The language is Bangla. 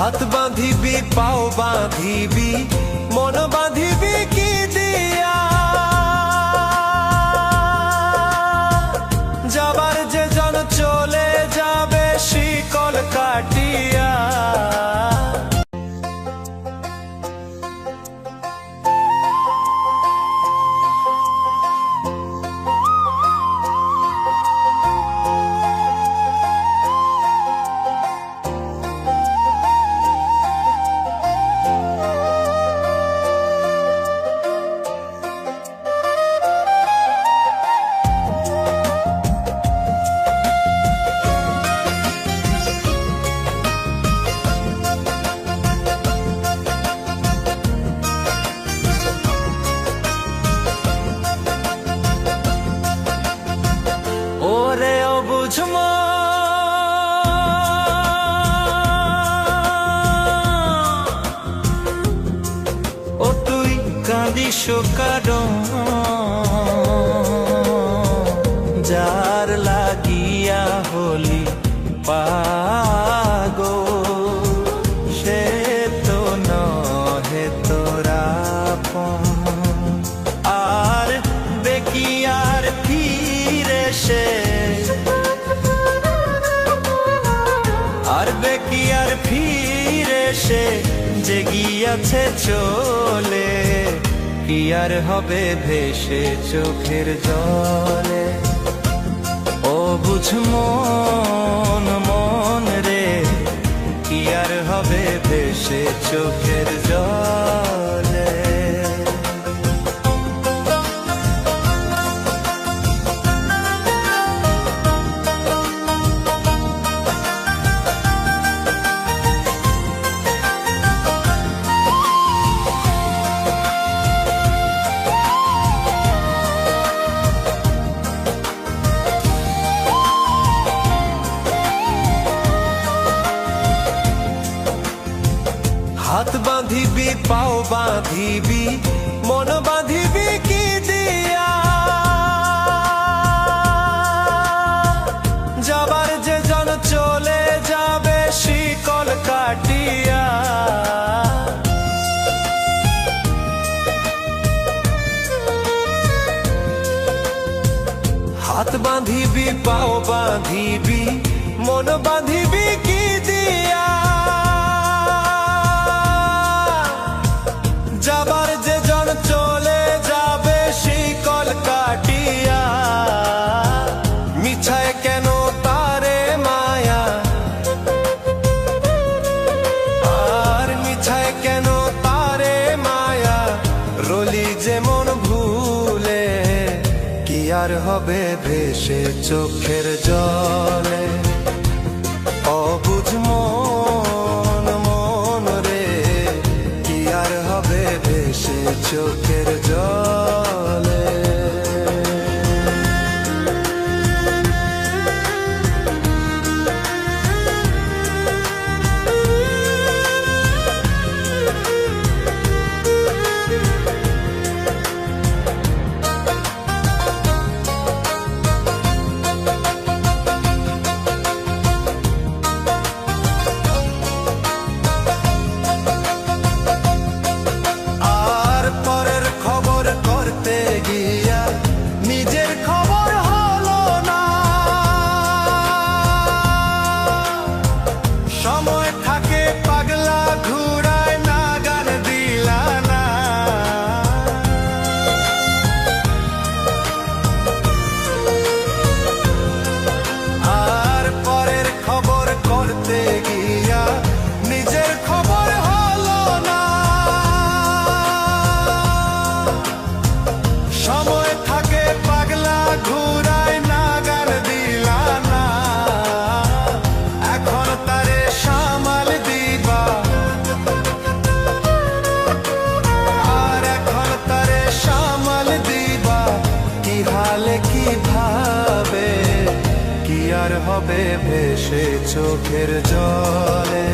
হাত বাঁধিবি পাও বাঁধিবি মন বাঁধিবি কি দিয়া, যাবার যে জন চলে যাবে শিকল কাটিয়া। ওরে অবুঝ ও তুই কাঁদিস কারণ যার লাগিয়া হলি পাগল, সে তো নহে তোরা আর বেকিয়ার ফিরে সে, আর বেকিয়ার ফিরে সে যে গিয়াছে চলে, কি আর হবে ভেসে চোখের জলে। ও বুঝ মন মন রে, কি আর হবে ভেসে চোখের জলে। হাত বাঁধিবি পাও বাঁধিবি মন বাঁধিবি কি দিয়া, যাবার যে জন চলে যাবে শিকল কাটিয়া। হাত বাঁধিবি পাও বাঁধিবি মন বাঁধিবি কি দিয়া, যাবার যে জন চলে যাবে শিকল কাটিয়া। মিছায় কেন তারে মায়া, আর মিছায় কেন তারে মায়া, রলি যেমন ভুলে, কি আর হবে ভেসে চোখের জলে। অবুঝ মন মন রে, কি আর হবে ভেসে চোখের জলে। হবে ভেসে চোখের জলে।